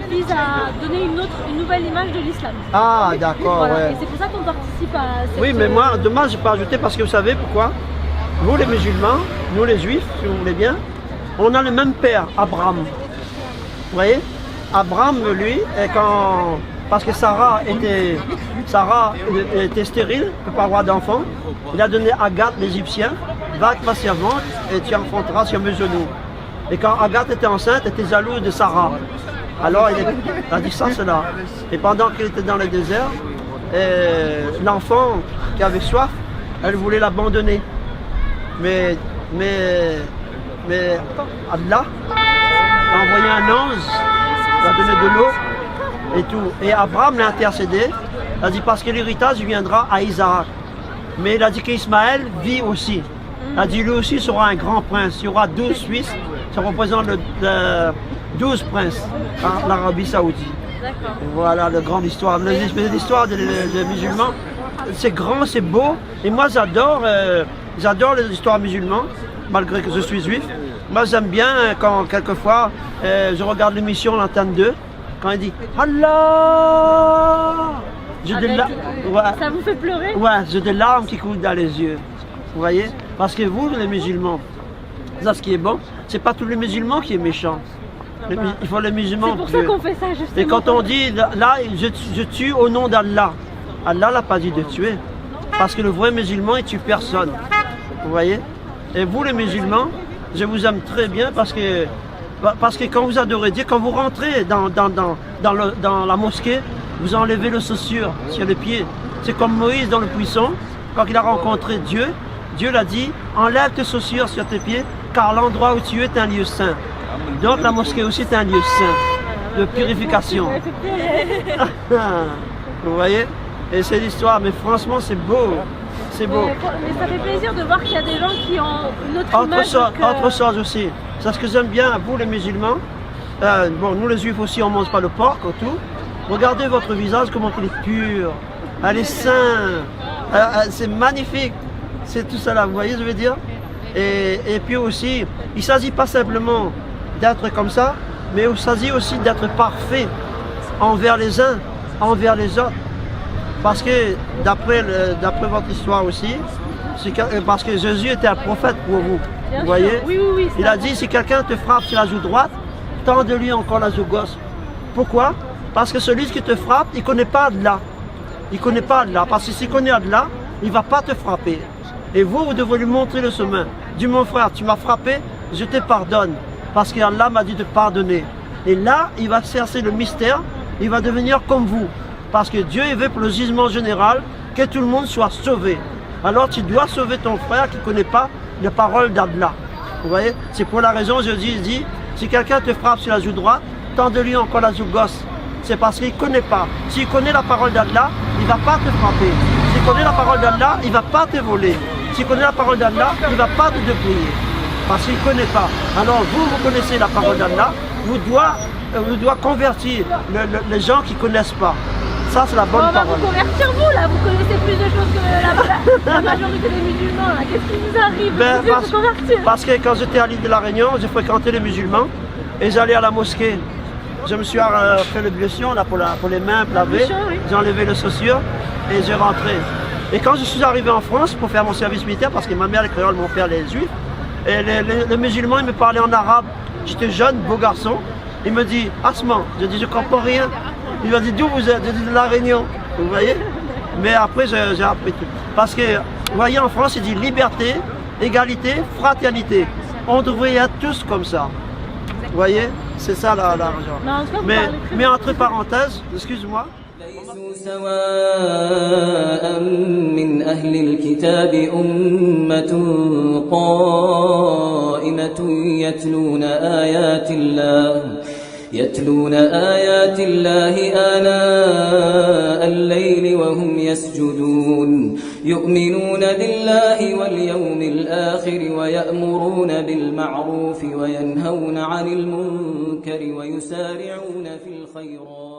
vise à donner une nouvelle image de l'islam. Ah, d'accord, Voilà. ouais. Et c'est pour ça qu'on participe à cette... Oui, mais moi, demain, je peux ajouter parce que vous savez pourquoi? Nous, les musulmans, nous, les juifs, si vous voulez bien, on a le même père, Abraham. Vous voyez? Abraham, lui, parce que Sarah était stérile, ne peut pas avoir d'enfant, il a donné Agathe, l'Égyptien, va avec ma servante et tu enfanteras sur mes genoux. Et quand Agathe était enceinte, elle était jalouse de Sarah. Alors il a dit ça, cela. Et pendant qu'il était dans le désert, l'enfant qui avait soif, elle voulait l'abandonner. Mais Allah a envoyé un ange, il a donné de l'eau et tout. Et Abraham l'a intercédé, il a dit parce que l'héritage viendra à Isaac. Mais il a dit qu'Ismaël vit aussi. Il a dit lui aussi sera un grand prince. Il y aura 12 Suisses, ça représente 12 princes en Arabie Saoudite. Voilà la grande histoire. L'histoire des musulmans, c'est grand, c'est beau. Et moi j'adore les histoires musulmanes, malgré que je suis juif. Moi j'aime bien quand quelquefois je regarde l'émission L'Antenne 2, quand il dit Allah. Ça vous fait pleurer? Ouais, j'ai des larmes qui coulent dans les yeux. Vous voyez? Parce que vous, les musulmans, ça ce qui est bon, c'est pas tous les musulmans qui est méchant. Il faut les musulmans. C'est pour ça qu'on fait ça, justement. Et quand on dit là, je tue au nom d'Allah, Allah n'a pas dit de tuer. Parce que le vrai musulman, il tue personne. Vous voyez? Et vous, les musulmans, je vous aime très bien parce que quand vous adorez Dieu, quand vous rentrez dans la mosquée, vous enlevez le chaussure sur les pieds. C'est comme Moïse dans le buisson, quand il a rencontré Dieu, Dieu l'a dit, enlève tes chaussures sur tes pieds, car l'endroit où tu es est un lieu saint. Donc la mosquée aussi est un lieu saint, de purification. Vous voyez? Et c'est l'histoire, mais franchement c'est beau. C'est beau. Mais ça fait plaisir de voir qu'il y a des gens qui ont une autre image. Autre chose aussi, c'est ce que j'aime bien, vous les musulmans, bon nous les juifs aussi on ne mange pas le porc et tout. Regardez votre visage, comment il est pur, elle est sain, c'est magnifique, c'est tout ça là, vous voyez je veux dire. Et puis aussi, il ne s'agit pas simplement d'être comme ça, mais il s'agit aussi d'être parfait envers les uns, envers les autres. Parce que d'après votre histoire aussi, parce que Jésus était un prophète pour vous, vous voyez. Oui, il a dit, si quelqu'un te frappe sur la joue droite, tends-lui encore la joue gauche. Pourquoi? Parce que celui qui te frappe, il ne connaît pas Allah. Il ne connaît pas Allah. Parce que s'il connaît Allah, il ne va pas te frapper. Et vous devez lui montrer le chemin. Dis mon frère, tu m'as frappé, je te pardonne. Parce qu'Allah m'a dit de pardonner. Et là, il va chercher le mystère, il va devenir comme vous. Parce que Dieu veut pour le jugement général que tout le monde soit sauvé. Alors tu dois sauver ton frère qui ne connaît pas les paroles d'Allah. Vous voyez? C'est pour la raison, je dis, si quelqu'un te frappe sur la joue droite, tends-lui encore la joue gauche. C'est parce qu'il ne connaît pas. S'il connaît la parole d'Allah, il ne va pas te frapper. S'il connaît la parole d'Allah, il ne va pas te voler. S'il connaît la parole d'Allah, il ne va pas te dépouiller. Parce qu'il ne connaît pas. Alors vous connaissez la parole d'Allah, vous doit convertir les gens qui ne connaissent pas. Ça, c'est la bonne parole. On va vous convertir vous, là. Vous connaissez plus de choses que la majorité des musulmans, là. Qu'est-ce qui vous arrive? Vous convertir? Parce que quand j'étais à l'île de la Réunion, j'ai fréquenté les musulmans et j'allais à la mosquée. Je me suis fait le blessure là, pour les mains lavées, j'ai enlevé le chaussure et j'ai rentré. Et quand je suis arrivé en France pour faire mon service militaire, parce que ma mère est créole, mon père est juif, et les musulmans ils me parlaient en arabe. J'étais jeune, beau garçon. Il me dit, Asman, je dis, je ne comprends rien. Il m'a dit, d'où vous êtes? Je dis, de la Réunion. Vous voyez? Mais après, j'ai appris tout. Parce que, vous voyez, en France, il dit liberté, égalité, fraternité. On devrait être tous comme ça. Vous voyez? C'est ça l'argent. Mais entre parenthèses, excuse-moi. ليسوا سواء من أهل الكتاب أمة قائمة يتلون آيات الله آناء الليل وهم يسجدون يؤمنون بالله واليوم الآخر ويأمرون بالمعروف وينهون عن المنكر ويسارعون في الخيرات